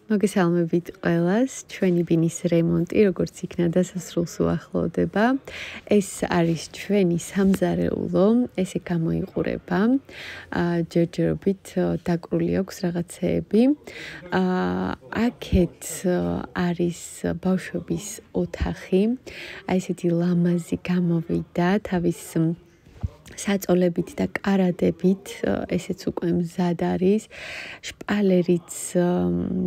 მოგესალმებით ყველას, ჩვენი ბინის რემონტი, როგორც იქნა დასასრულს უახლოვდება. ეს არის ჩვენი სამზარეულო, ესე გამოიყურება. ჯერჯერობით დაკრული აქვს რაღაცეები. აქეთ არის ბავშვების ოთახი. აი ესეთი ლამაზი გამოვიდა თავის საწოლებით და კარადებით, ესეც უკვე მზად არის. შპალერიც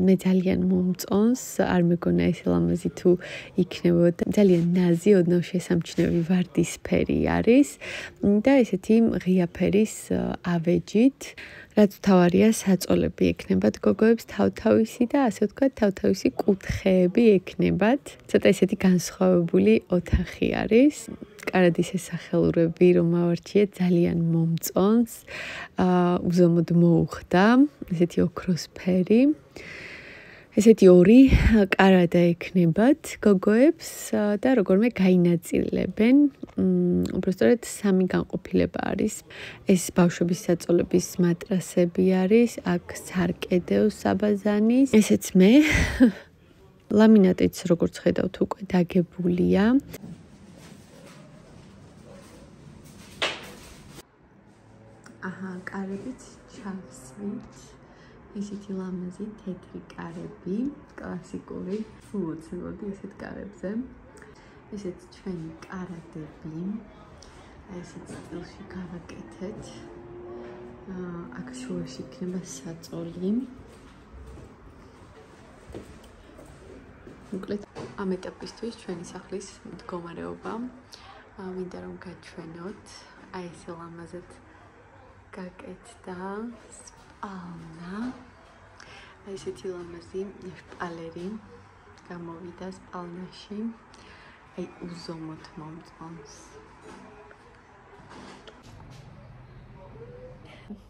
მე ძალიან მომწონს, არ მეგონა ესე ლამაზი თუ იქნებოდა. ძალიან ნაზი, ოდნავ შესამჩნევი ვარდისფერი არის და ესეთი ღია ფერის ავეჯით. რაც თავარია, საწოლები ექნებათ გოგოებს თავთავისი და ასე ვთქვათ, თავთავისი კუთხეები ექნებათ. ცოტა ესეთი განსხვავებული ოთახი არის. კარადის ესახელურები, რომ ავარჩიეთ, ძალიან მომწონს. უზომოდ მოუხდა, ესეთი ოქროსფერი. ესეთი ორი კარადა ექნებათ გოგოებს და როგორმე გაინაწილებენ. უბრალოდ სამი განყოფილება არის. ეს ბავშვების საწოლების მატრასები არის, აქ სარკედევ საბაზანის. ესეც მე. ლამინატიც როგორც ხედავთ უკვე დაგებულია. კარებიც ჩავსვით. ესეთი ლამაზი თეთრი კარები, კლასიკური, სულ ვოცნებოდი ესეთ კარებზე. ესეც ჩვენი კარადები. ესეც სტილში გავაკეთეთ. აქ შუაში იქნება საწოლი. მოკლედ, ამ ეტაპისთვის ჩვენი სახლის მდგომარეობა მინდა რომ გაჩვენოთ. აი ესე ლამაზად გაკეთდა სპალნა. აი ესეთი ლამაზი შპალერი გამოვიდა სპალნაში. აი უზომოდ მომწონს.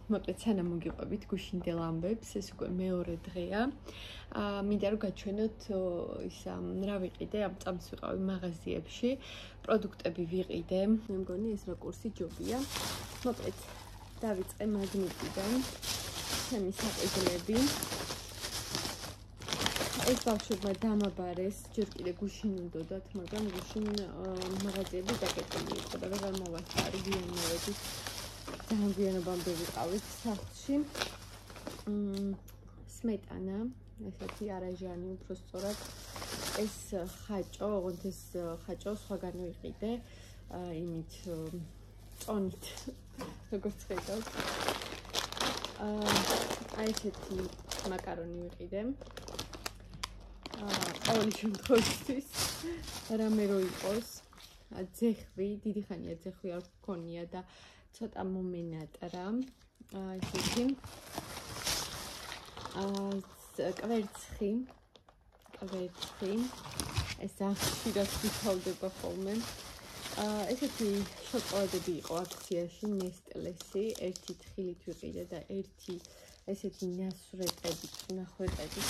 მოკლედ სანამ მოგიყვებით გუშინდელ ამბებს, ეს უკვე მეორე დღეა. მინდა რომ გაჩვენოთ ის რა ვიყიდე, ამ წამს ვიყავი მაღაზიებში, პროდუქტები ვიყიდე. მე მგონი ეს რა კურსი ჯობია. მოკლედ დავიწყე მაგნიტიდან, ჩემი საყიდლები. ეს ბავშვებმა დამაბარეს, ჯერ კიდე გუშინ უნდოდათ, მაგრამ გუშინ მაღაზიები დაკეტილი იყო და ვეღარ მოვასწარი გვიანობებით. ძალიან გვიანობამდე ვიყავით სახლში. სმეტანა, ესეთი არაჟანი უბრალოდ ეს ხაჭო, ოღონდ ეს ხაჭო სხვაგან ვიყიდე, იმით წონით, როგორც ხედავთ. აი ესეთი მაკარონი ვიყიდე. ყოველი შემთხვევისთვის რამე რო იყოს, ძეხვი, დიდი ხანია ძეხვი არ გქონია და ცოტა მომენატრა. ესეთი კვერცხი, ეს ახშირად ვითავდება ხოლმე. ესეთი შოკოლადები იყო აქციაში, ნესტლესი, ერთი თხილით ვიყიდე და ერთი ესეთი ნასვრეტებით, ნახვეტებით.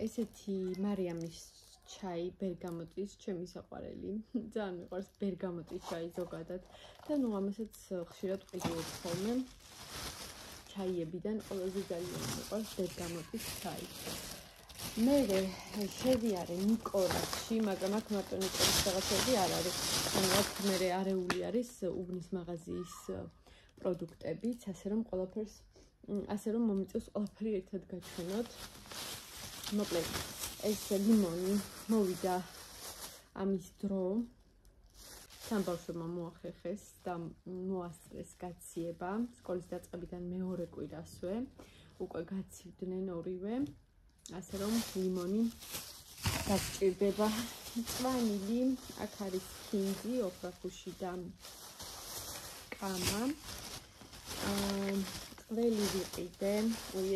ესეთი მარიამის ჩაი, ბერგამოტის, ჩემი საყვარელი. ძალიან მიყვარს ბერგამოტის ჩაი ზოგადად და ნუ ამასაც ხშირად ვყიდულობ ხოლმე. ჩაიებიდან ყველაზე ძალიან მიყვარს ბერგამოტის ჩაი. მე შევიარე ნიკორაში, მაგრამ აქ მარტო ნიკორის რაღაცები არ არის. ანუ აქ მე არეული არის უბნის მაღაზიის პროდუქტებიც, ასე რომ მომიწევს ყველაფერი ერთად გაჩვენოთ. მოკლედ, ეს ლიმონი მოვიდა ამის დრო. თან ბავშვებმა მოახერხეს და მოასწრეს გაციება. სკოლის დაწყებიდან მეორე კვირასვე უკვე გაცივდნენ ორივე. ასე რომ ლიმონი დასჭირდება. წვანილი, აქ არის ფინზი, ოქრახუში და კამა. ყველი ვიყიდე,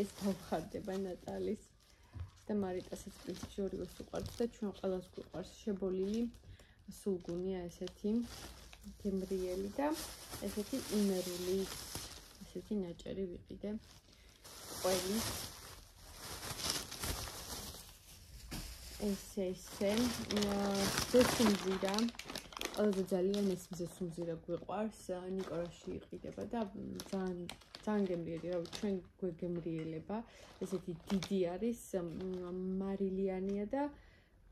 ეს დავხარდება ნატალის და მარიტასაც პრინციპში ორივეს უყვართ და ჩვენ ყველას გვიყვარს შებოლილი სულგუნია ესეთი გემრიელი და ესეთი იმერული, ესეთი ნაჭერი ვიყიდე. ყველი ესე ზესუმზირა, ყველაზე ძალიან ეს ზესუმზირა გვიყვარს, ნიკორაში იყიდება და ძალიან ძალიან გემრიელი, რა ვიცი, ჩვენ გვეგემრიელება. ესეთი დიდი არის, მარილიანია და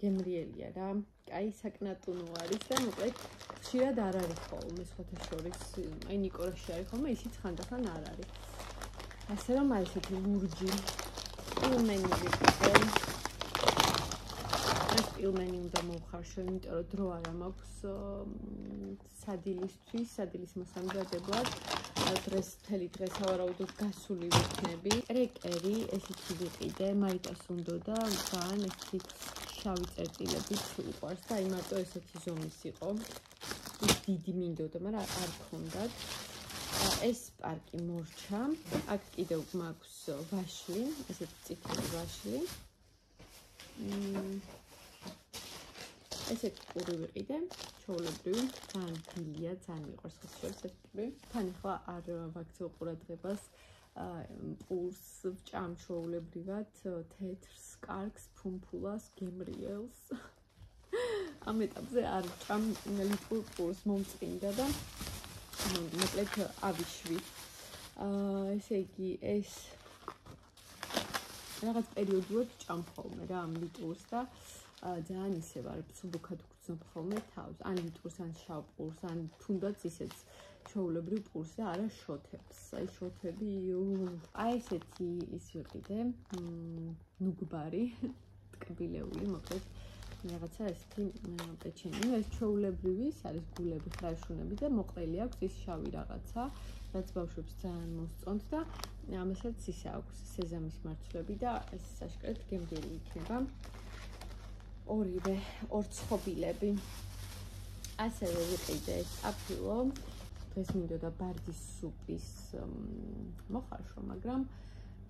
გემრიელია რა. კაი საკნატუნო არის და მოკლედ ხშირად არ არის ხოლმე სხვათა შორის. აი ნიკორაში არის ხოლმე, ისიც ხანდახან არ არის. ასე რომ აი ესეთი ლურჯი პილმენი ვიყიდე. ეს პილმენი უნდა მოვხარშო, იმიტომ რომ დრო არ მაქვს სადილისთვის, სადილის მოსამზადებლად. დღეს მთელი დღე სავარაუდოდ გასული ვიქნები. კრეკერი ესეთი ვიყიდე, მარიტას უნდოდა, ძალიან ესეთი შავი წერტილებით უყვარს და აი მარტო ესეთი ზომის იყო. ის დიდი მინდოდა, მაგრამ არ გქონდათ. ეს პარკი მორჩა. აქ კიდევ მაქვს ვაშლი, ესეთი წითელი ვაშლი. ესეთი პური ვიყიდე, ჩვეულებრივი, ძალიან გლია, ძალიან მიყვარს ხშირად ეს პური. თან ახლა არ ვაქცევ ყურადღებას პურს, ვჭამ ჩვეულებრივად თეთრს, კარგს, ფუმფულას, გემრიელს. ამ ეტაპზე არ ვჭამ ლიტრულ პურს, მომწყინდა და მოკლედ ავიშვი. ესე იგი, ეს რაღაც პერიოდულად ვჭამ ხოლმე რა ამ ლიტურს და ძალიან ისე ვარ სუბუქად გრძნობ ხოლმე თავს, ან ლიტურს, ან შავ პურს, ან თუნდაც ისეც ჩვეულებრივ პურს და არა შოთებს. აი შოთები, აი ესეთი ის ვიყიდე, ნუგბარი, ტკბილეული, მოკლედ რაღაცა ესეთი პეჩენი. ეს ჩვეულებრივი, ეს არის გულები, ხრაშუნები და მოყრელი აქვს ის შავი რაღაცა, რაც ბავშვებს ძალიან მოსწონთ და ამასაც ისე აქვს სეზამის მარცვლები და ეს საშკრეთ გემრიელი იქნება. ორივე ორცხობილები. ასევე ვიყიდე აფილო. დღეს მინდოდა ბარდის სუპის მოხარშო, მაგრამ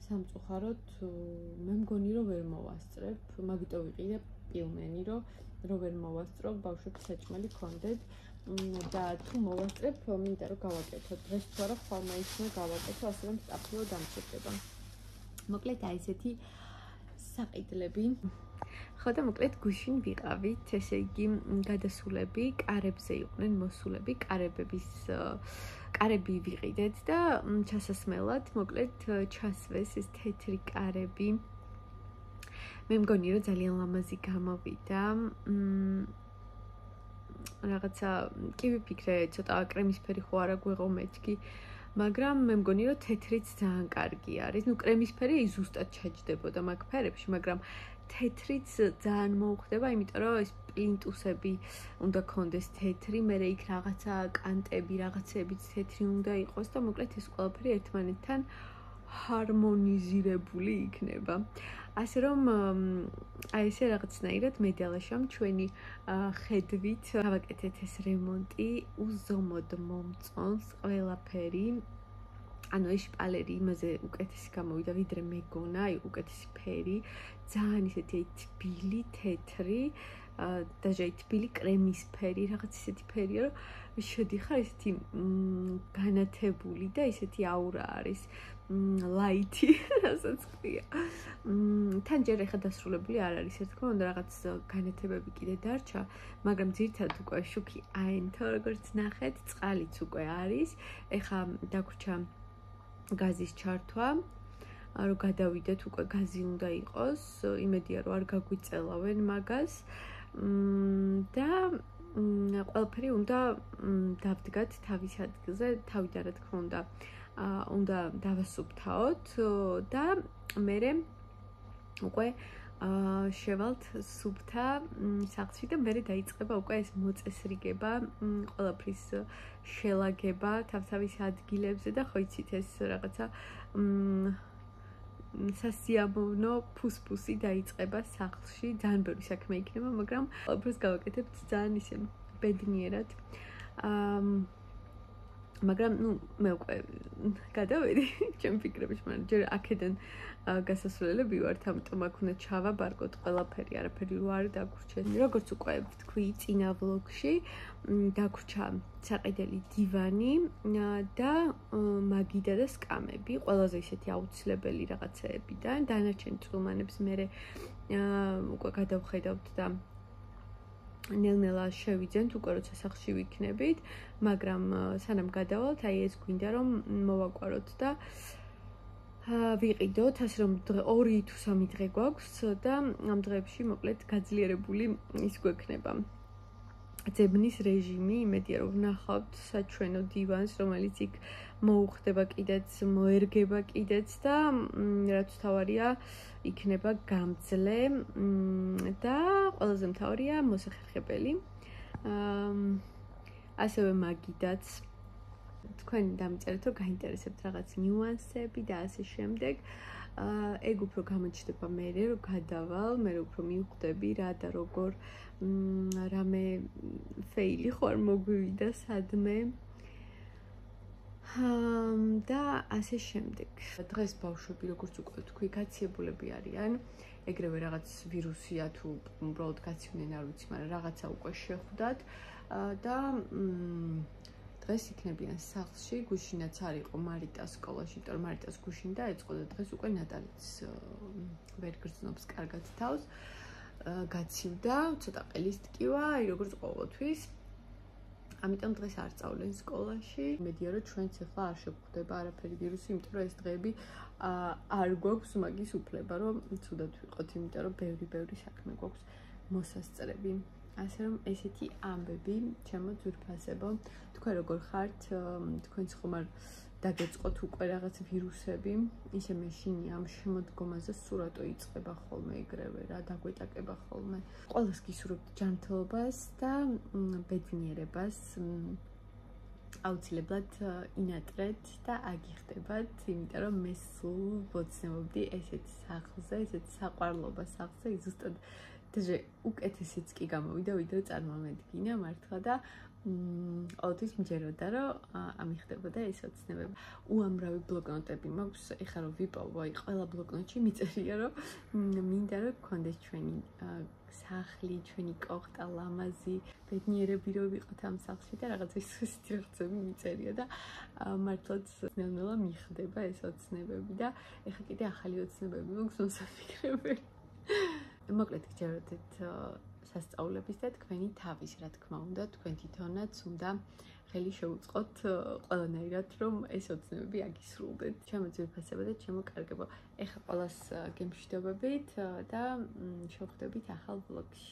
სამწუხაროდ მე მგონი რომ ვერ მოვასწრებ. მაგიტო ვიყიდე პილმენი, რომ ვერ მოვასწრებ, ბავშვებს საჭმელი ქონდეთ და თუ მოვასწრებ, მინდა რომ გავაკეთო. დღეს თუ არა ხვალ მაისმე გავაკეთო, ასე რომ აფილო დამჭირდება. მოკლედ აი ესეთი საყიდლები. ხო და მოკლედ გუშინ ვიყავით, ესე იგი გადასულები, კარებზე იყვნენ მოსულები, კარები ვიყიდეთ და ჩასასმელად, მოკლედ ჩასვეს ეს თეთრი კარები. მე მგონი რომ ძალიან ლამაზი გამოვიდა. რაღაცა კი ვიფიქრე, ცოტა კრემისფერი ხო არა გვეღო მეთქი, მაგრამ მე მგონი რომ თეთრიც ძალიან კარგი არის. ნუ კრემისფერი ზუსტად ჩაჯდებოდა მაგ ფერებში, მაგრამ თეთრიც ძალიან მოუხდება, იმიტომ რომ ეს პლინტუსები უნდა კონდეს თეთრი, მერე იქ რაღაცა კანტები, რაღაცებიც თეთრი უნდა იყოს და მოკლედ ეს ყველაფერი ერთმანეთთან ჰარმონიზირებული იქნება. ასე რომ აი ესე რაღაცნაირად მე დალაშამ ჩვენი ხედვით გავაკეთეთ ეს რემონტი, უზომოდ მომწონს ყველაფერი. ანუ ეს შპალერი იმაზე უკეთესი გამოვიდა, ვიდრე მეგონა, აი უკეთესი ფერი, ძალიან ისეთი თბილი, თეთრი, დაჟე თბილი კრემისფერი, რაღაც ისეთი ფერია, რომ შედიხარ ისეთი განათებული და ისეთი აურა არის, ლაითი, რასაც ქვია. თან ჯერ ახლა დასრულებული არ არის, რა თქმა უნდა, რაღაც განათებები კიდე დარჩა, მაგრამ ძირითადად უკვე შუქი აენთო, როგორც ნახეთ, წყალიც უკვე არის. ახლა დაგვრჩა გაზის ჩართვა, რომ გადავიდეთ, უკვე გაზი უნდა იყოს, იმედია რომ არ გაგვიწელავენ მაგას და ყველაფერი უნდა დავდგათ თავის ადგილზე, თავიდან რა თქმა უნდა დავასუფთავოთ და მერე უკვე შევალთ სუფთა სახლში და მერე დაიწყება უკვე ეს მოწესრიგება, ყველაფრის შელაგება თავის ადგილებზე და ხო იცით ეს რაღაცა სასიამოვნო ფუსფუსი დაიწყება სახლში, ძალიან ბევრი საქმე იქნება, მაგრამ ყველაფერს გავაკეთებთ ძალიან ისე ბედნიერად. მაგრამ ნუ მე უკვე გადავედი ჩემ ფიქრებში, მაგრამ ჯერ აქედან გასასვლელები ვართ, ამიტომ აქ უნდა ჩავაბარგოთ ყველაფერი, არაფერი რო არ დაგვრჩეს. როგორც უკვე ვთქვი წინა ვლოგში, დაგვრჩა საყიდელი დივანი და მაგიდა და სკამები, ყველაზე ისეთი აუცილებელი რაღაცეებიდან, დანარჩენ წვრილმანებს მე უკვე გადავხედავთ და ნელ-ნელა შევიძენთ, უკვე როცა სახლში ვიქნებით, მაგრამ სანამ გადავალთ, აი ეს გვინდა რომ მოვაკვაროთ და ვიყიდოთ, ასე რომ 2 თუ 3 დღე გვაქვს და ამ დღეებში მოკლედ გაძლიერებული ის გვექნება. ძებნის რეჟიმი, იმედია რომ ვნახავთ საჩვენო დივანს, რომელიც იქ მოუხდება კიდეც, მოერგება კიდეც და რაც თავარია, იქნება გამძლე და ყველაზე მთავარია მოსახერხებელი. ასევე მაგიდაც თქვენ დამიწერეთ, რომ გაინტერესებთ რაღაც ნიუანსები და ასე შემდეგ. ეგ უფრო გამოჩნდება მე, რომ გადავალ, მე უფრო მივხვდები რა და როგორ რამე ფეილი ხوار მოგვივიდა სადმე. და ასე შემდეგ. დღეს ბავშვები, როგორც უკვე თქვი, გაციებულები არიან. ეგრევე რაღაც ვირუსია თუ უბრალოდ გაცივდნენ, არ ვიცი, მაგრამ რაღაცა უკვე შეხვდათ და დღეს იქნებიან სახლში, გუშინაც არ იყო მარიტას სკოლაში, იმიტომ რომ მარიტას გუშინ დაეწყო და დღეს უკვე ნატალიც ვერ გრძნობს კარგად თავს. გაცივდა, ცოტა ყელის ტკივა, აი როგორც ყოველთვის. ამიტომ დღეს არ წავლენ სკოლაში. იმედია რომ ჩვენც ახლა არ შეგვხვდება არაფერი ვირუსი, იმიტომ რომ ეს დღეები არ გვაქვს მაგის უფლება, რომ ცუდად ვიყოთ, იმიტომ რომ ბევრი საქმე გვაქვს მოსასწრები. ასე რომ ესეთი ამბები, ჩემო ძვირფასებო, თქვენ როგორ ხართ, თქვენც ხომ არ დაგეწყოთ უკვე რაღაც ვირუსები, ისე მეშინი ამ შემოდგომაზე სურათო იწყება ხოლმე ეგრევე რა, დაგვეტაკება ხოლმე. ყველას გისურვებთ ჯანმრთელობას და ბედნიერებას. აუცილებლად ინატრეთ და აგიხდებათ, იმიტომ რომ მე სულ ვოცნებობდი ესეთ სახლზე, ესეთ საყვარლობა სახლზე, ზუსტად даже უკეთესიც კი გამოვიდა, ვიდრე წარმომედგინა მართლა და ყოველთვის მჯეროდა, რომ ამიხდებოდა ეს ოცნებები. უამრავი ბლოკნოტები მაქვს, ეხლა რომ ვიპოვო, აი ყველა ბლოკნოტში მიწერია, რომ მინდა რომ გქონდეს ჩვენი სახლი, ჩვენი კოხტა, ლამაზი, ბედნიერები რომ ვიყოთ ამ სახლში და რაღაცა ისეთი რაღაცები მიწერია და მართლაც ნელ-ნელა მიხდება ეს ოცნებები და ეხლა კიდე ახალი ოცნებები მაქვს მოსაფიქრებელი. მოკლედ გჯეროდეთ სასწაულების და თქვენი თავის, რა თქმა უნდა, თქვენ თვითონაც უნდა ხელი შეუწყოთ ყველანაირად, რომ ეს ოცნებები აგისრულდეთ. ჩემო ძვირფასებო და ჩემო კარგებო. ეხლა ყველას გემშვიდობებით და შევხვდებით ახალ ვლოგში.